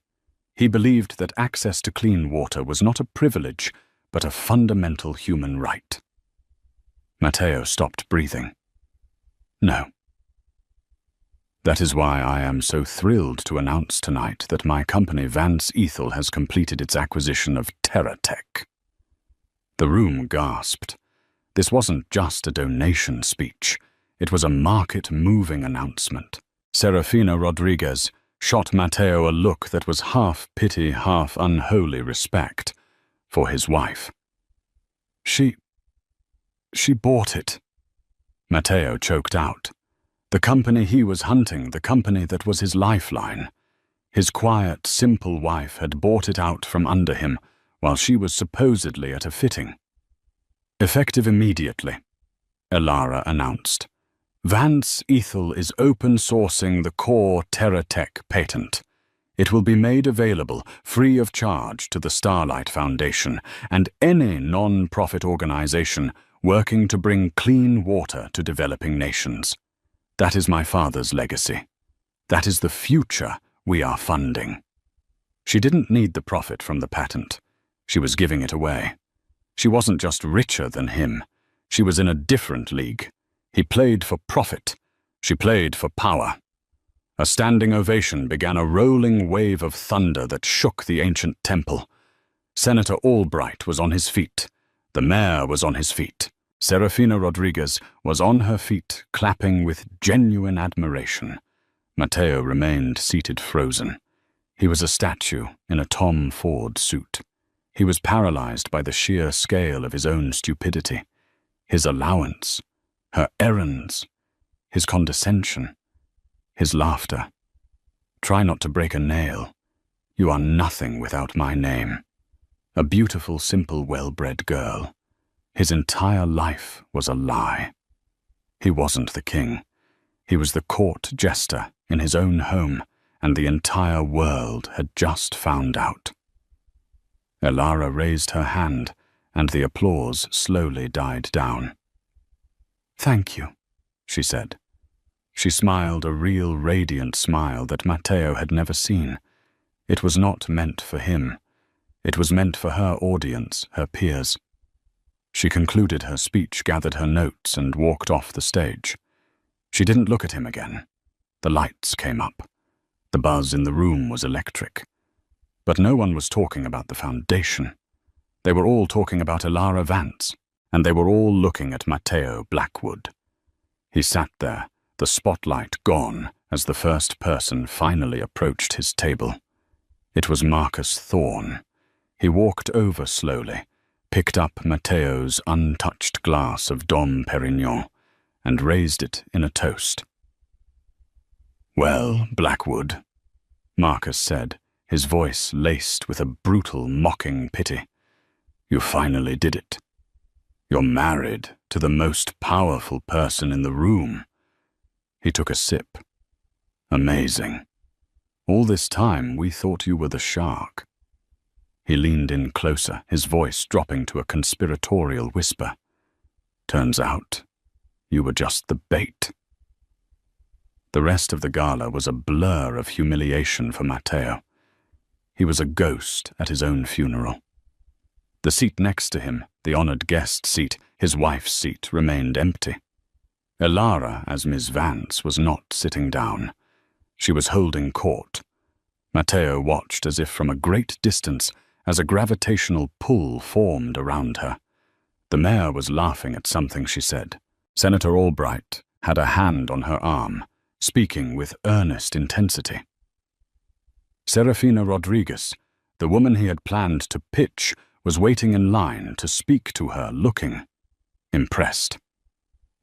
He believed that access to clean water was not a privilege, but a fundamental human right." Matteo stopped breathing. "No. That is why I am so thrilled to announce tonight that my company Vance Ethel has completed its acquisition of TerraTech." The room gasped. This wasn't just a donation speech. It was a market-moving announcement. Serafina Rodriguez shot Matteo a look that was half pity, half unholy respect for his wife. She bought it." Matteo choked out. The company he was hunting, the company that was his lifeline. His quiet, simple wife had bought it out from under him while she was supposedly at a fitting. "Effective immediately," Elara announced. "Vance Ethel is open-sourcing the core TerraTech patent. It will be made available free of charge to the Starlight Foundation and any non-profit organization working to bring clean water to developing nations. That is my father's legacy. That is the future we are funding." She didn't need the profit from the patent. She was giving it away. She wasn't just richer than him. She was in a different league. He played for profit. She played for power. A standing ovation began a rolling wave of thunder that shook the ancient temple. Senator Albright was on his feet. The mayor was on his feet. Serafina Rodriguez was on her feet, clapping with genuine admiration. Matteo remained seated frozen. He was a statue in a Tom Ford suit. He was paralyzed by the sheer scale of his own stupidity. His allowance, her errands, his condescension, his laughter. "Try not to break a nail. You are nothing without my name." A beautiful, simple, well-bred girl. His entire life was a lie. He wasn't the king. He was the court jester in his own home, and the entire world had just found out. Elara raised her hand, and the applause slowly died down. "Thank you," she said. She smiled a real radiant smile that Matteo had never seen. It was not meant for him. It was meant for her audience, her peers. She concluded her speech, gathered her notes, and walked off the stage. She didn't look at him again. The lights came up. The buzz in the room was electric. But no one was talking about the foundation. They were all talking about Elara Vance, and they were all looking at Matteo Blackwood. He sat there, the spotlight gone, as the first person finally approached his table. It was Marcus Thorne. He walked over slowly, picked up Matteo's untouched glass of Dom Perignon, and raised it in a toast. "Well, Blackwood," Marcus said, his voice laced with a brutal, mocking pity, "you finally did it. You're married to the most powerful person in the room." He took a sip. "Amazing. All this time we thought you were the shark." He leaned in closer, his voice dropping to a conspiratorial whisper. "Turns out, you were just the bait." The rest of the gala was a blur of humiliation for Matteo. He was a ghost at his own funeral. The seat next to him, the honored guest seat, his wife's seat, remained empty. Elara, as Miss Vance, was not sitting down. She was holding court. Matteo watched as if from a great distance, as a gravitational pull formed around her. The mayor was laughing at something she said. Senator Albright had a hand on her arm, speaking with earnest intensity. Serafina Rodriguez, the woman he had planned to pitch, was waiting in line to speak to her, looking impressed.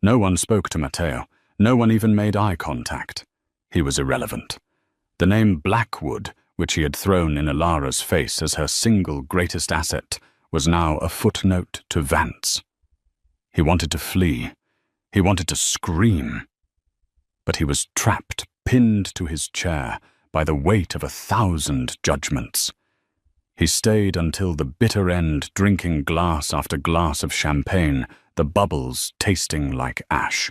No one spoke to Matteo. No one even made eye contact. He was irrelevant. The name Blackwood, which he had thrown in Elara's face as her single greatest asset, was now a footnote to Vance. He wanted to flee. He wanted to scream. But he was trapped, pinned to his chair, by the weight of 1,000 judgments. He stayed until the bitter end, drinking glass after glass of champagne, the bubbles tasting like ash.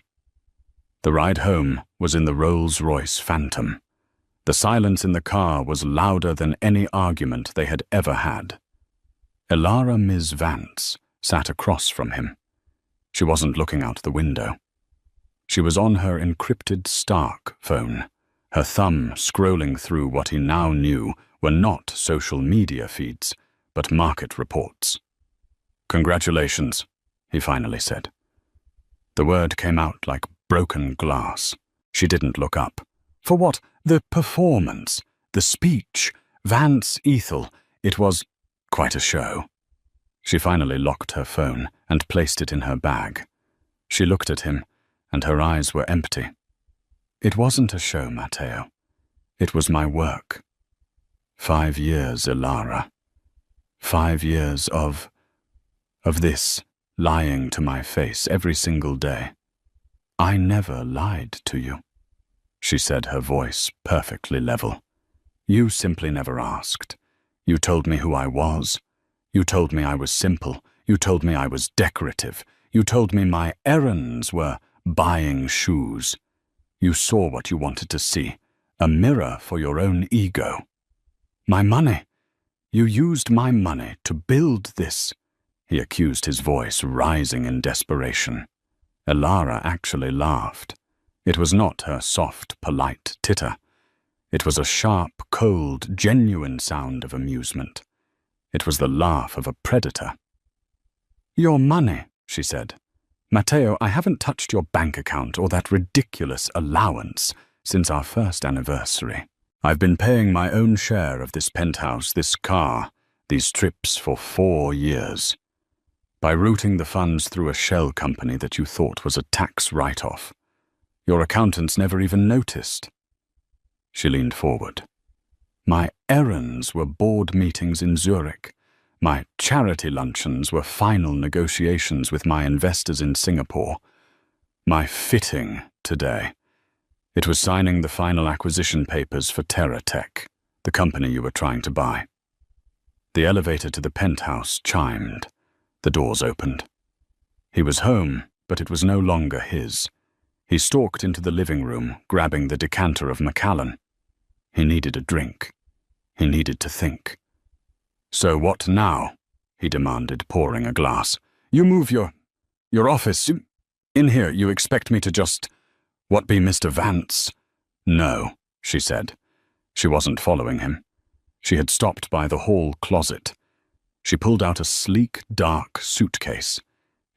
The ride home was in the Rolls-Royce Phantom. The silence in the car was louder than any argument they had ever had. Elara Ms. Vance sat across from him. She wasn't looking out the window. She was on her encrypted Stark phone, her thumb scrolling through what he now knew were not social media feeds, but market reports. "Congratulations," he finally said. The word came out like broken glass. She didn't look up. For what? The performance, the speech, Vance Ethel. It was quite a show. She finally locked her phone and placed it in her bag. She looked at him, and her eyes were empty. "It wasn't a show, Matteo. It was my work. 5 years, Elara. 5 years of this lying to my face every single day. I never lied to you," she said, her voice perfectly level. "You simply never asked. You told me who I was. You told me I was simple. You told me I was decorative. You told me my errands were buying shoes. You saw what you wanted to see, a mirror for your own ego. My money. You used my money to build this," he accused, his voice rising in desperation. Elara actually laughed. It was not her soft, polite titter. It was a sharp, cold, genuine sound of amusement. It was the laugh of a predator. "Your money," she said. "Matteo, I haven't touched your bank account or that ridiculous allowance since our first anniversary. I've been paying my own share of this penthouse, this car, these trips for 4 years. By routing the funds through a shell company that you thought was a tax write-off. Your accountants never even noticed." She leaned forward. "My errands were board meetings in Zurich. My charity luncheons were final negotiations with my investors in Singapore. My fitting today. It was signing the final acquisition papers for TerraTech, the company you were trying to buy." The elevator to the penthouse chimed. The doors opened. He was home, but it was no longer his. He stalked into the living room, grabbing the decanter of Macallan. He needed a drink. He needed to think. "So what now?" he demanded, pouring a glass. "You move your office. In here, you expect me to just, what, be Mr. Vance?" "No," she said. She wasn't following him. She had stopped by the hall closet. She pulled out a sleek, dark suitcase.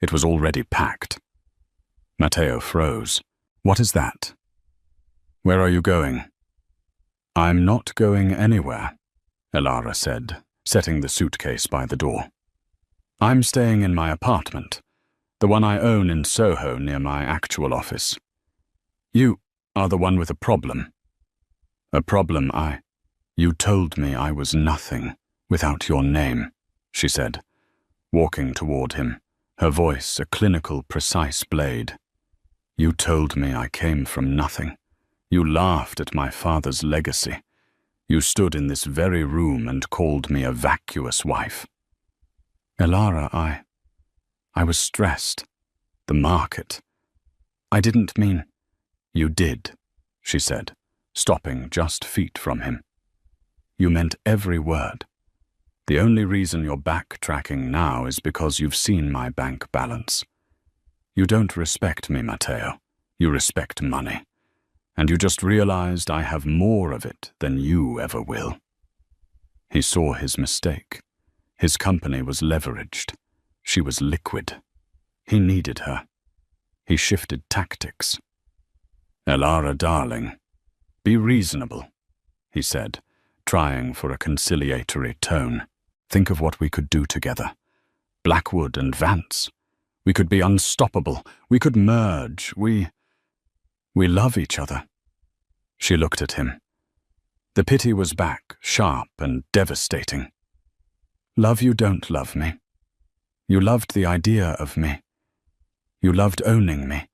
It was already packed. Matteo froze. What is that? Where are you going? I'm not going anywhere, Elara said, setting the suitcase by the door. I'm staying in my apartment, the one I own in Soho near my actual office. You are the one with a problem. A problem You told me I was nothing without your name, she said, walking toward him, her voice a clinical, precise blade. You told me I came from nothing. You laughed at my father's legacy. You stood in this very room and called me a vacuous wife. Elara, I was stressed. The market. I didn't mean... You did, she said, stopping just feet from him. You meant every word. The only reason you're backtracking now is because you've seen my bank balance. You don't respect me, Matteo. You respect money. And you just realized I have more of it than you ever will. He saw his mistake. His company was leveraged. She was liquid. He needed her. He shifted tactics. Elara, darling, be reasonable, he said, trying for a conciliatory tone. Think of what we could do together. Blackwood and Vance. We could be unstoppable. We could merge. We love each other. She looked at him. The pity was back, sharp and devastating. Love, you don't love me. You loved the idea of me. You loved owning me.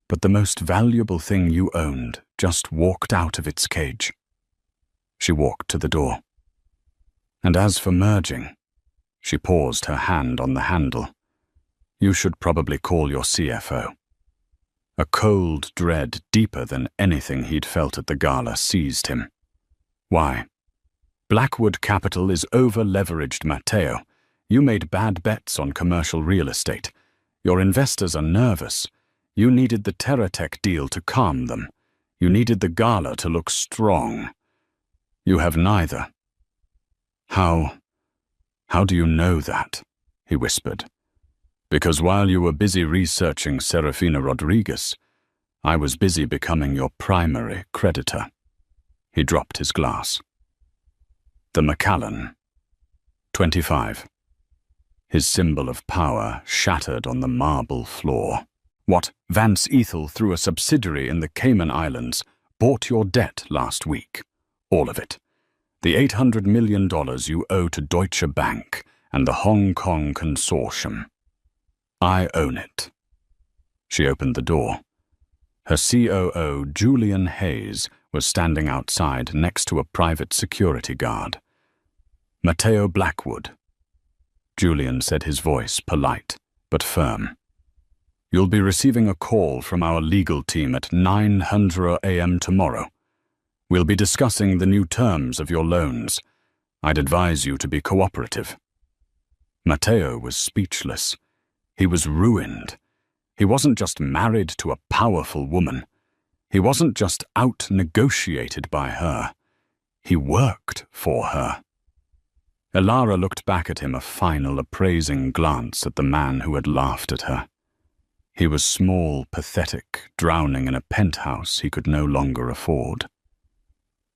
But the most valuable thing you owned just walked out of its cage. She walked to the door. And as for merging, she paused, her hand on the handle. You should probably call your CFO. A cold dread deeper than anything he'd felt at the gala seized him. Why? Blackwood Capital is over-leveraged, Matteo. You made bad bets on commercial real estate. Your investors are nervous. You needed the TerraTech deal to calm them. You needed the gala to look strong. You have neither. How do you know that? He whispered. Because while you were busy researching Serafina Rodriguez, I was busy becoming your primary creditor. He dropped his glass. The Macallan, 25. His symbol of power shattered on the marble floor. What Vance Ethel, through a subsidiary in the Cayman Islands, bought your debt last week. All of it. The $800 million you owe to Deutsche Bank and the Hong Kong consortium. I own it. She opened the door. Her COO, Julian Hayes, was standing outside next to a private security guard. Matteo Blackwood. Julian said, his voice polite but firm. You'll be receiving a call from our legal team at 9:00 a.m. tomorrow. We'll be discussing the new terms of your loans. I'd advise you to be cooperative. Matteo was speechless. He was ruined. He wasn't just married to a powerful woman. He wasn't just out-negotiated by her. He worked for her. Elara looked back at him, a final appraising glance at the man who had laughed at her. He was small, pathetic, drowning in a penthouse he could no longer afford.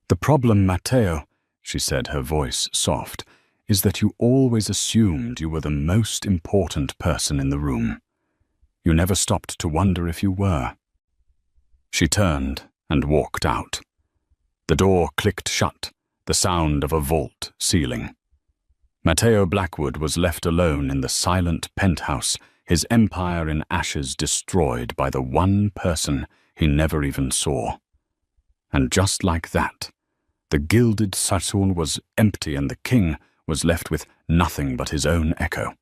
The problem, Matteo, she said, her voice soft, is that you always assumed you were the most important person in the room. You never stopped to wonder if you were. She turned and walked out. The door clicked shut, the sound of a vault ceiling. Matteo Blackwood was left alone in the silent penthouse, his empire in ashes destroyed by the one person he never even saw. And just like that, the gilded Saturn was empty and the king was left with nothing but his own echo.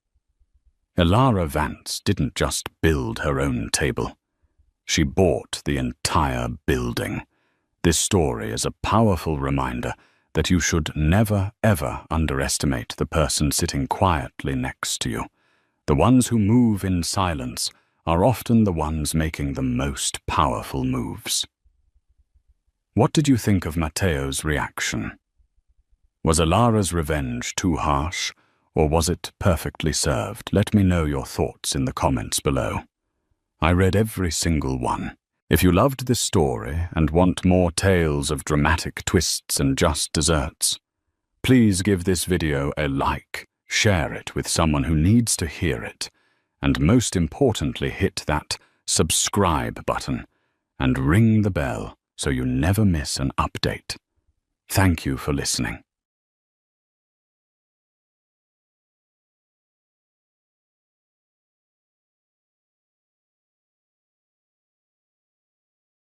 Elara Vance didn't just build her own table. She bought the entire building. This story is a powerful reminder that you should never, ever underestimate the person sitting quietly next to you. The ones who move in silence are often the ones making the most powerful moves. What did you think of Matteo's reaction? Was Elara's revenge too harsh, Or was it perfectly served? Let me know your thoughts in the comments below. I read every single one. If you loved this story and want more tales of dramatic twists and just desserts, please give this video a like, share it with someone who needs to hear it, and most importantly, hit that subscribe button and ring the bell so you never miss an update. Thank you for listening.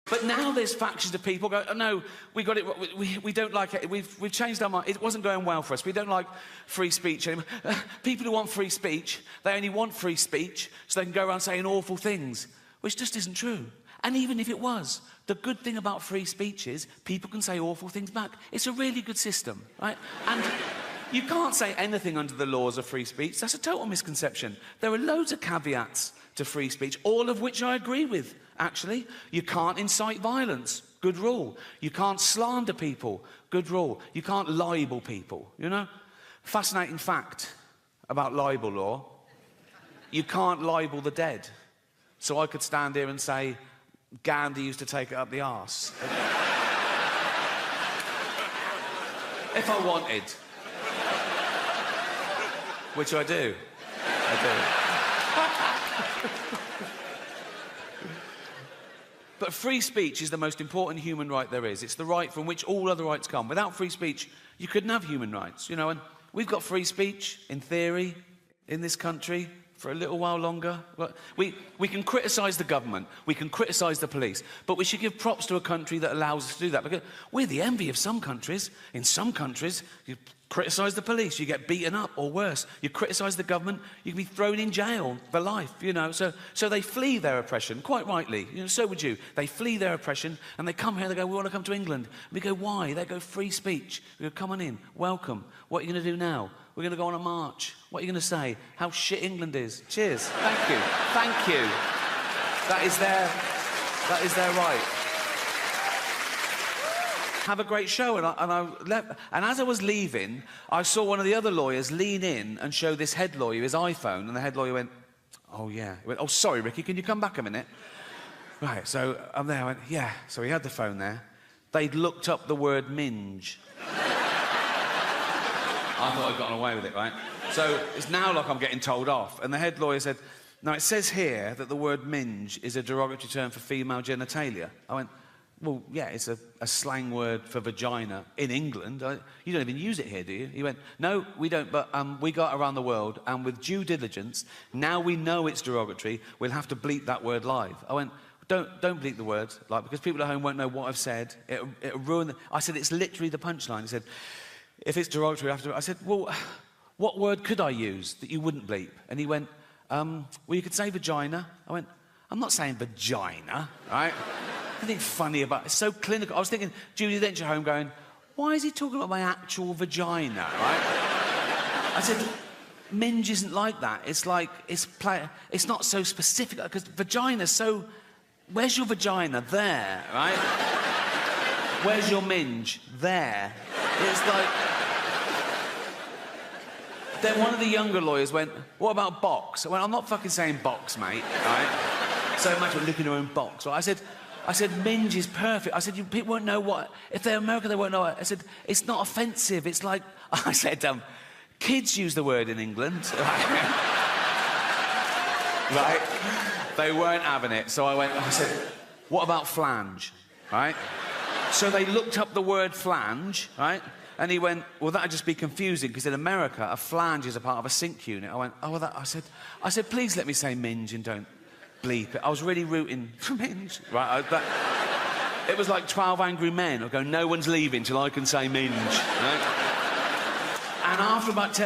But now there's factions of people go, oh, no, we got it, we don't like it, we've changed our mind, it wasn't going well for us, we don't like free speech anymore. People who want free speech, they only want free speech so they can go around saying awful things, which just isn't true. And even if it was, the good thing about free speech is people can say awful things back. It's a really good system, right? And you can't say anything under the laws of free speech. That's a total misconception. There are loads of caveats to free speech, all of which I agree with, actually. You can't incite violence. Good rule. You can't slander people. Good rule. You can't libel people, you know? Fascinating fact about libel law. You can't libel the dead. So I could stand here and say, Gandhi used to take it up the arse. If I wanted. Which I do. But free speech is the most important human right there is. It's the right from which all other rights come. Without free speech, you couldn't have human rights, you know, and we've got free speech, in theory, in this country, for a little while longer. We can criticise the government, we can criticise the police, but we should give props to a country that allows us to do that, because we're the envy of some countries. In some countries, you criticise the police, you get beaten up, or worse. You criticise the government, you can be thrown in jail for life, you know. So they flee their oppression, quite rightly. You know, so would you. They flee their oppression, and they come here, they go, we want to come to England. We go, why? They go, free speech. We go, come on in, welcome. What are you going to do now? We're going to go on a march. What are you going to say? How shit England is. Cheers. Thank you. Thank you. That is their right. Have a great show. And as I was leaving, I saw one of the other lawyers lean in and show this head lawyer his iPhone, and the head lawyer went, oh, yeah. He went, oh, sorry, Ricky, can you come back a minute? Right, so I'm there. I went, yeah. So he had the phone there. They'd looked up the word minge. I thought I'd gotten away with it, right? So it's now like I'm getting told off. And the head lawyer said, now it says here that the word minge is a derogatory term for female genitalia. I went, well, yeah, it's a slang word for vagina in England. You don't even use it here, do you? He went, no, we don't, but we go around the world, and with due diligence, now we know it's derogatory, we'll have to bleep that word live. I went, don't bleep the word, like, because people at home won't know what I've said. It'll ruin I said, it's literally the punchline. He said, if it's derogatory, I said, well, what word could I use that you wouldn't bleep? And he went, well, you could say vagina. I went, I'm not saying vagina, right? Nothing funny about it. It's so clinical. I was thinking, Judy Dench at home going, why is he talking about my actual vagina, right? I said, minge isn't like that. It's like, it's not so specific, because vagina's so, where's your vagina? There, right? Where's your minge? There. It's like... Then one of the younger lawyers went, what about box? I went, I'm not fucking saying box, mate, right? So imagine looking at your own box. Right? I said, minge is perfect. I said, people won't know what... If they're American, they won't know it. I said, it's not offensive. It's like... I said, kids use the word in England. Right? They weren't having it. So I said, what about flange? Right? So they looked up the word flange, right? And he went, well, that'd just be confusing, because in America, a flange is a part of a sink unit. I went, oh, well, I said, please let me say minge and don't bleep it. I was really rooting for minge. Right? It was like 12 Angry Men. I go, no one's leaving till I can say minge. Right? And after about 10